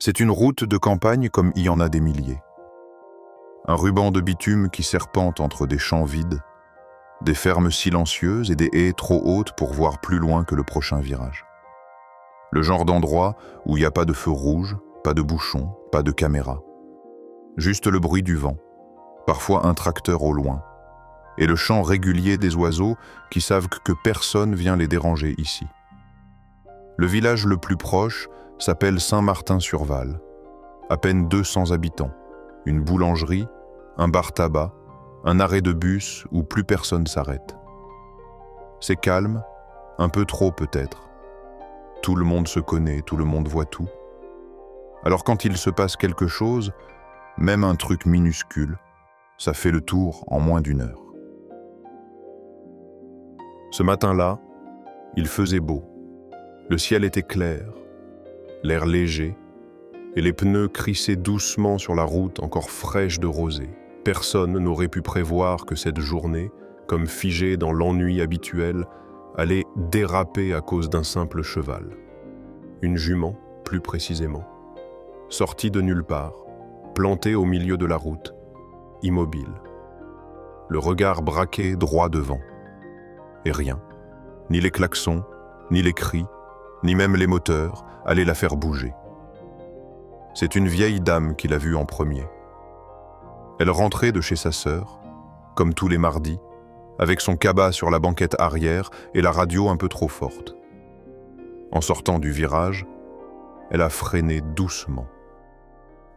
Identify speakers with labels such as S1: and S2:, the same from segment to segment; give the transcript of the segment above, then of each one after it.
S1: C'est une route de campagne comme il y en a des milliers. Un ruban de bitume qui serpente entre des champs vides, des fermes silencieuses et des haies trop hautes pour voir plus loin que le prochain virage. Le genre d'endroit où il n'y a pas de feu rouge, pas de bouchon, pas de caméra. Juste le bruit du vent, parfois un tracteur au loin, et le chant régulier des oiseaux qui savent que personne vient les déranger ici. Le village le plus proche s'appelle Saint-Martin-sur-Val. À peine 200 habitants, une boulangerie, un bar-tabac, un arrêt de bus où plus personne s'arrête. C'est calme, un peu trop peut-être. Tout le monde se connaît, tout le monde voit tout. Alors quand il se passe quelque chose, même un truc minuscule, ça fait le tour en moins d'une heure. Ce matin-là, il faisait beau. Le ciel était clair, l'air léger, et les pneus crissaient doucement sur la route encore fraîche de rosée. Personne n'aurait pu prévoir que cette journée, comme figée dans l'ennui habituel, allait déraper à cause d'un simple cheval. Une jument, plus précisément, sortie de nulle part, plantée au milieu de la route, immobile. Le regard braqué droit devant. Et rien, ni les klaxons, ni les cris, ni même les moteurs, allaient la faire bouger. C'est une vieille dame qui l'a vue en premier. Elle rentrait de chez sa sœur, comme tous les mardis, avec son cabas sur la banquette arrière et la radio un peu trop forte. En sortant du virage, elle a freiné doucement.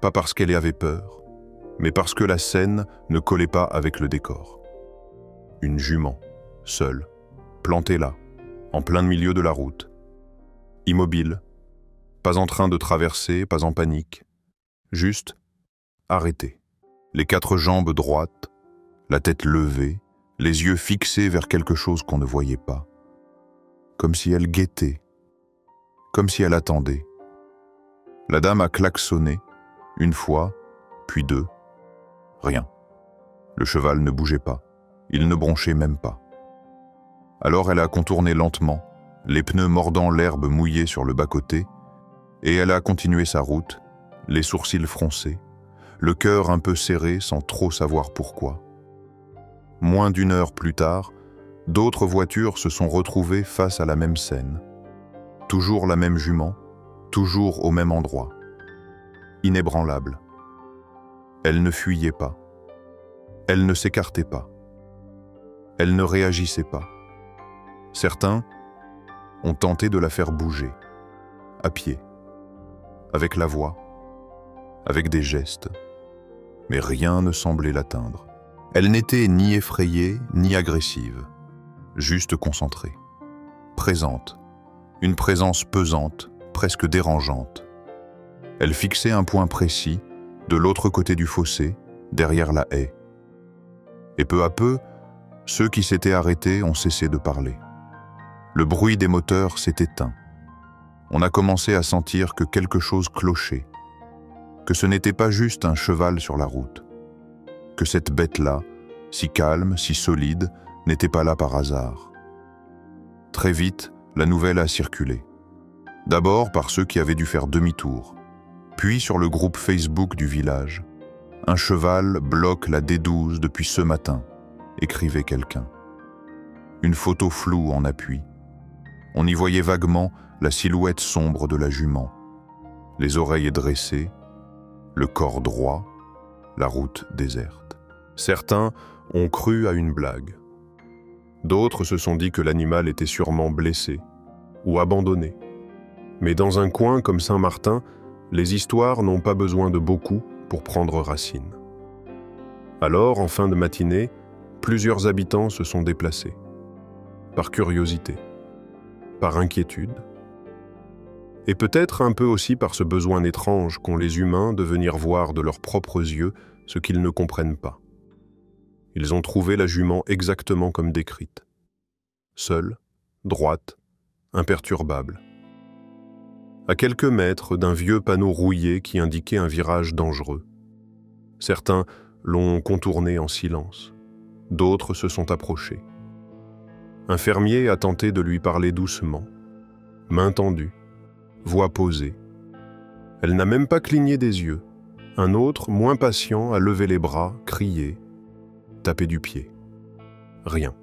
S1: Pas parce qu'elle avait peur, mais parce que la scène ne collait pas avec le décor. Une jument, seule, plantée là, en plein milieu de la route. Immobile, pas en train de traverser, pas en panique, juste arrêtée. Les quatre jambes droites, la tête levée, les yeux fixés vers quelque chose qu'on ne voyait pas. Comme si elle guettait, comme si elle attendait. La dame a klaxonné, une fois, puis deux. Rien. Le cheval ne bougeait pas, il ne bronchait même pas. Alors elle a contourné lentement, les pneus mordant l'herbe mouillée sur le bas-côté, et elle a continué sa route, les sourcils froncés, le cœur un peu serré sans trop savoir pourquoi. Moins d'une heure plus tard, d'autres voitures se sont retrouvées face à la même scène. Toujours la même jument, toujours au même endroit. Inébranlable. Elle ne fuyait pas. Elle ne s'écartait pas. Elle ne réagissait pas. Certains ont tenté de la faire bouger, à pied, avec la voix, avec des gestes, mais rien ne semblait l'atteindre. Elle n'était ni effrayée, ni agressive, juste concentrée, présente, une présence pesante, presque dérangeante. Elle fixait un point précis, de l'autre côté du fossé, derrière la haie. Et peu à peu, ceux qui s'étaient arrêtés ont cessé de parler. Le bruit des moteurs s'est éteint. On a commencé à sentir que quelque chose clochait, que ce n'était pas juste un cheval sur la route, que cette bête-là, si calme, si solide, n'était pas là par hasard. Très vite, la nouvelle a circulé. D'abord par ceux qui avaient dû faire demi-tour, puis sur le groupe Facebook du village. Un cheval bloque la D12 depuis ce matin, écrivait quelqu'un. Une photo floue en appui. On y voyait vaguement la silhouette sombre de la jument, les oreilles dressées, le corps droit, la route déserte. Certains ont cru à une blague. D'autres se sont dit que l'animal était sûrement blessé ou abandonné. Mais dans un coin comme Saint-Martin, les histoires n'ont pas besoin de beaucoup pour prendre racine. Alors, en fin de matinée, plusieurs habitants se sont déplacés. Par curiosité, par inquiétude, et peut-être un peu aussi par ce besoin étrange qu'ont les humains de venir voir de leurs propres yeux ce qu'ils ne comprennent pas. Ils ont trouvé la jument exactement comme décrite. Seule, droite, imperturbable. À quelques mètres d'un vieux panneau rouillé qui indiquait un virage dangereux. Certains l'ont contourné en silence. D'autres se sont approchés. Un fermier a tenté de lui parler doucement, main tendue, voix posée. Elle n'a même pas cligné des yeux. Un autre, moins patient, a levé les bras, crié, tapé du pied. Rien,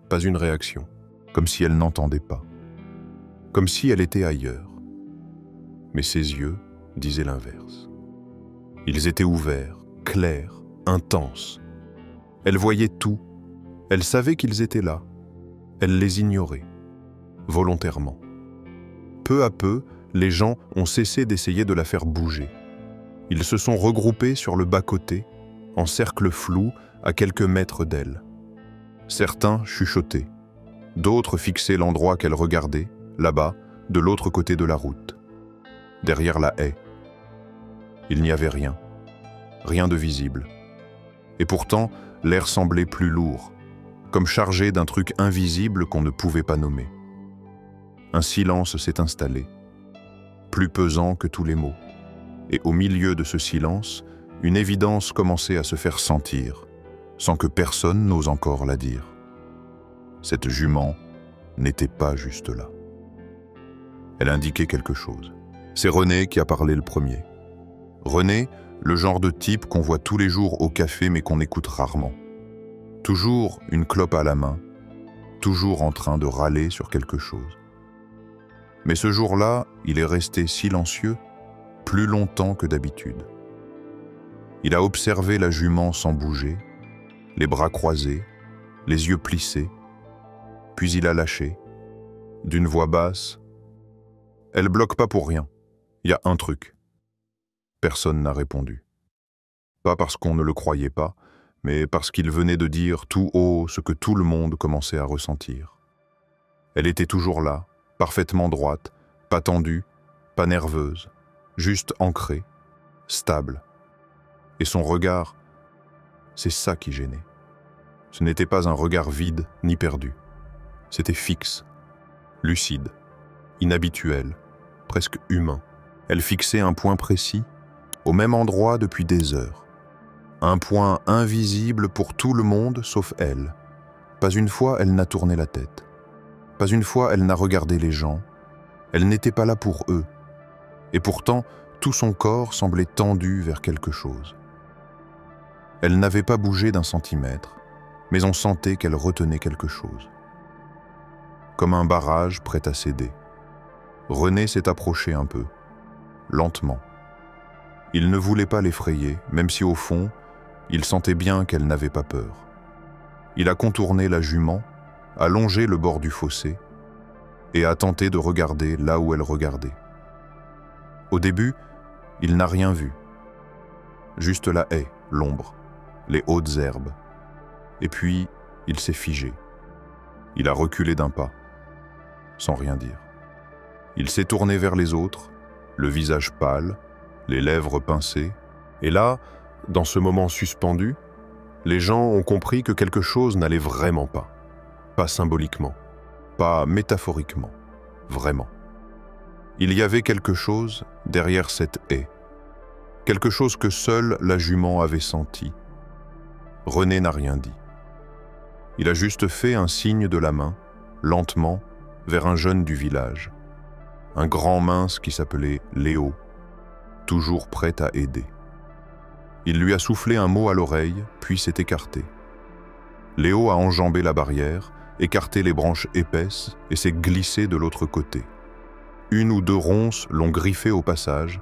S1: pas une réaction. Comme si elle n'entendait pas. Comme si elle était ailleurs. Mais ses yeux disaient l'inverse. Ils étaient ouverts, clairs, intenses. Elle voyait tout. Elle savait qu'ils étaient là. Elle les ignorait, volontairement. Peu à peu, les gens ont cessé d'essayer de la faire bouger. Ils se sont regroupés sur le bas-côté, en cercle flou, à quelques mètres d'elle. Certains chuchotaient, d'autres fixaient l'endroit qu'elle regardait, là-bas, de l'autre côté de la route, derrière la haie. Il n'y avait rien, rien de visible. Et pourtant, l'air semblait plus lourd, comme chargé d'un truc invisible qu'on ne pouvait pas nommer. Un silence s'est installé, plus pesant que tous les mots. Et au milieu de ce silence, une évidence commençait à se faire sentir, sans que personne n'ose encore la dire. Cette jument n'était pas juste là. Elle indiquait quelque chose. C'est René qui a parlé le premier. René, le genre de type qu'on voit tous les jours au café mais qu'on écoute rarement. Toujours une clope à la main, toujours en train de râler sur quelque chose. Mais ce jour-là, il est resté silencieux plus longtemps que d'habitude. Il a observé la jument sans bouger, les bras croisés, les yeux plissés, puis il a lâché, d'une voix basse. Elle bloque pas pour rien, il y a un truc. Personne n'a répondu. Pas parce qu'on ne le croyait pas, mais parce qu'il venait de dire tout haut ce que tout le monde commençait à ressentir. Elle était toujours là, parfaitement droite, pas tendue, pas nerveuse, juste ancrée, stable. Et son regard, c'est ça qui gênait. Ce n'était pas un regard vide ni perdu. C'était fixe, lucide, inhabituel, presque humain. Elle fixait un point précis, au même endroit depuis des heures. Un point invisible pour tout le monde sauf elle. Pas une fois elle n'a tourné la tête. Pas une fois elle n'a regardé les gens. Elle n'était pas là pour eux. Et pourtant, tout son corps semblait tendu vers quelque chose. Elle n'avait pas bougé d'un centimètre, mais on sentait qu'elle retenait quelque chose. Comme un barrage prêt à céder. René s'est approché un peu, lentement. Il ne voulait pas l'effrayer, même si au fond, il sentait bien qu'elle n'avait pas peur. Il a contourné la jument, a longé le bord du fossé et a tenté de regarder là où elle regardait. Au début, il n'a rien vu. Juste la haie, l'ombre, les hautes herbes. Et puis, il s'est figé. Il a reculé d'un pas, sans rien dire. Il s'est tourné vers les autres, le visage pâle, les lèvres pincées. Et là, dans ce moment suspendu, les gens ont compris que quelque chose n'allait vraiment pas. Pas symboliquement, pas métaphoriquement, vraiment. Il y avait quelque chose derrière cette haie. Quelque chose que seule la jument avait senti. René n'a rien dit. Il a juste fait un signe de la main, lentement, vers un jeune du village. Un grand mince qui s'appelait Léo, toujours prêt à aider. Il lui a soufflé un mot à l'oreille, puis s'est écarté. Léo a enjambé la barrière, écarté les branches épaisses et s'est glissé de l'autre côté. Une ou deux ronces l'ont griffé au passage.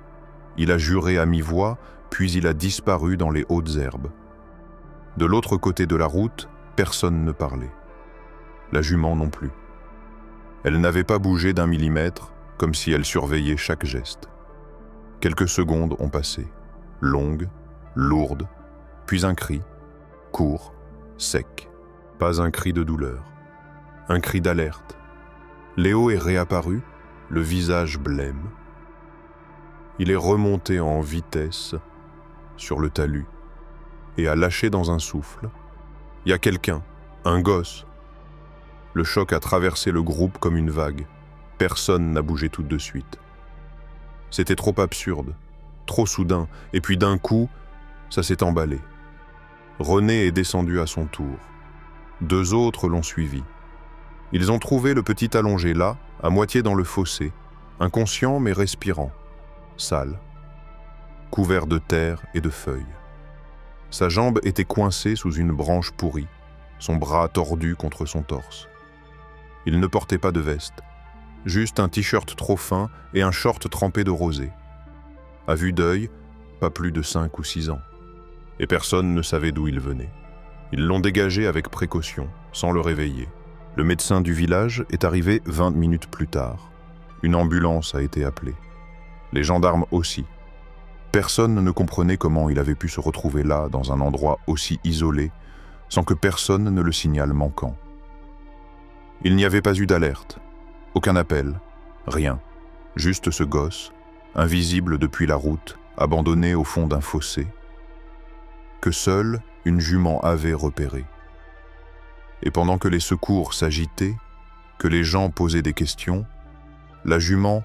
S1: Il a juré à mi-voix, puis il a disparu dans les hautes herbes. De l'autre côté de la route, personne ne parlait. La jument non plus. Elle n'avait pas bougé d'un millimètre, comme si elle surveillait chaque geste. Quelques secondes ont passé, longues, lourdes, puis un cri, court, sec. Pas un cri de douleur, un cri d'alerte. Léo est réapparu, le visage blême. Il est remonté en vitesse sur le talus et a lâché dans un souffle. Il y a quelqu'un, un gosse. Le choc a traversé le groupe comme une vague. Personne n'a bougé tout de suite. C'était trop absurde, trop soudain, et puis d'un coup, ça s'est emballé. René est descendu à son tour. Deux autres l'ont suivi. Ils ont trouvé le petit allongé là, à moitié dans le fossé, inconscient mais respirant, sale, couvert de terre et de feuilles. Sa jambe était coincée sous une branche pourrie, son bras tordu contre son torse. Il ne portait pas de veste, juste un t-shirt trop fin et un short trempé de rosée. À vue d'œil, pas plus de 5 ou 6 ans. Et personne ne savait d'où il venait. Ils l'ont dégagé avec précaution, sans le réveiller. Le médecin du village est arrivé 20 minutes plus tard. Une ambulance a été appelée. Les gendarmes aussi. Personne ne comprenait comment il avait pu se retrouver là, dans un endroit aussi isolé, sans que personne ne le signale manquant. Il n'y avait pas eu d'alerte, aucun appel, rien. Juste ce gosse, invisible depuis la route, abandonné au fond d'un fossé, que seule une jument avait repéré. Et pendant que les secours s'agitaient, que les gens posaient des questions, la jument,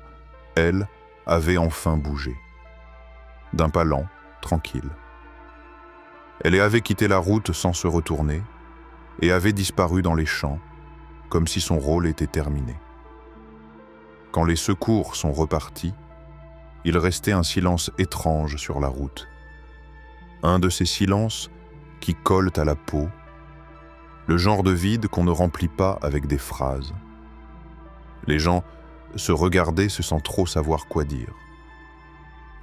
S1: elle, avait enfin bougé. D'un pas lent, tranquille. Elle avait quitté la route sans se retourner et avait disparu dans les champs, comme si son rôle était terminé. Quand les secours sont repartis, il restait un silence étrange sur la route. Un de ces silences qui collent à la peau, le genre de vide qu'on ne remplit pas avec des phrases. Les gens se regardaient sans trop savoir quoi dire.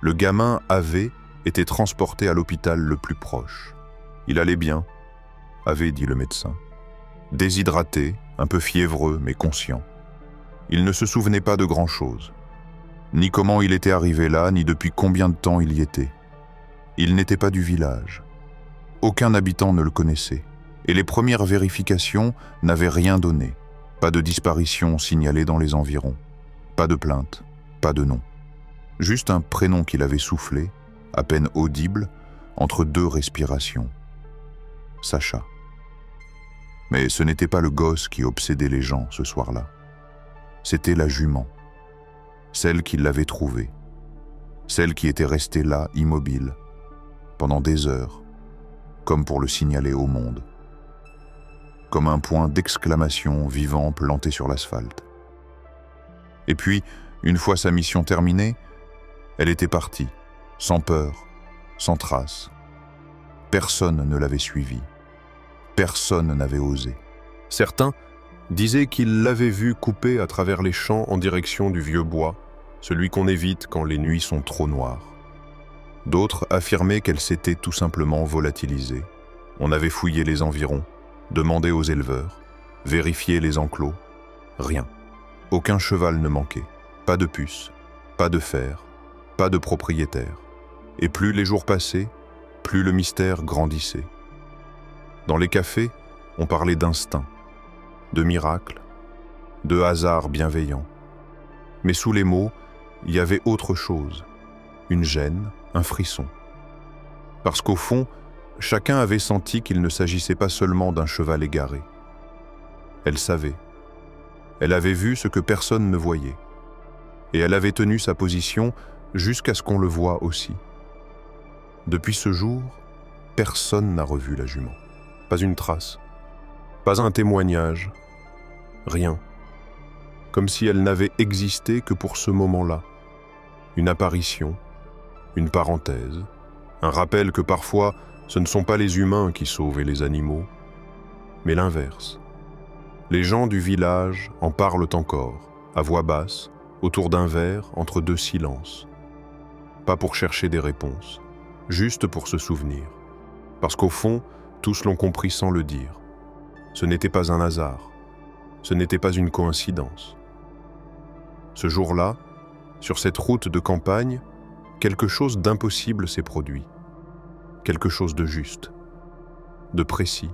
S1: Le gamin avait été transporté à l'hôpital le plus proche. Il allait bien, avait dit le médecin. Déshydraté, un peu fiévreux, mais conscient. Il ne se souvenait pas de grand-chose. Ni comment il était arrivé là, ni depuis combien de temps il y était. Il n'était pas du village. Aucun habitant ne le connaissait. Et les premières vérifications n'avaient rien donné. Pas de disparition signalée dans les environs. Pas de plainte, pas de nom. Juste un prénom qu'il avait soufflé, à peine audible, entre 2 respirations. Sacha. Mais ce n'était pas le gosse qui obsédait les gens ce soir-là. C'était la jument. Celle qui l'avait trouvé. Celle qui était restée là, immobile, pendant des heures, comme pour le signaler au monde. Comme un point d'exclamation vivant planté sur l'asphalte. Et puis, une fois sa mission terminée, elle était partie, sans peur, sans trace. Personne ne l'avait suivie. Personne n'avait osé. Certains disaient qu'ils l'avaient vue couper à travers les champs en direction du vieux bois, celui qu'on évite quand les nuits sont trop noires. D'autres affirmaient qu'elle s'était tout simplement volatilisée. On avait fouillé les environs, demandé aux éleveurs, vérifié les enclos. Rien. Aucun cheval ne manquait. Pas de puce, pas de fer, pas de propriétaire. Et plus les jours passaient, plus le mystère grandissait. Dans les cafés, on parlait d'instinct, de miracle, de hasard bienveillant. Mais sous les mots, il y avait autre chose, une gêne, un frisson. Parce qu'au fond, chacun avait senti qu'il ne s'agissait pas seulement d'un cheval égaré. Elle savait. Elle avait vu ce que personne ne voyait. Et elle avait tenu sa position jusqu'à ce qu'on le voie aussi. Depuis ce jour, personne n'a revu la jument. Pas une trace, pas un témoignage, rien. Comme si elle n'avait existé que pour ce moment-là. Une apparition, une parenthèse, un rappel que parfois ce ne sont pas les humains qui sauvent les animaux, mais l'inverse. Les gens du village en parlent encore, à voix basse, autour d'un verre, entre 2 silences. Pas pour chercher des réponses, juste pour se souvenir. Parce qu'au fond, tous l'ont compris sans le dire. Ce n'était pas un hasard, ce n'était pas une coïncidence. Ce jour-là, sur cette route de campagne, quelque chose d'impossible s'est produit. Quelque chose de juste, de précis,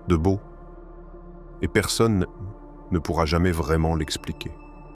S1: de beau. Et personne ne pourra jamais vraiment l'expliquer.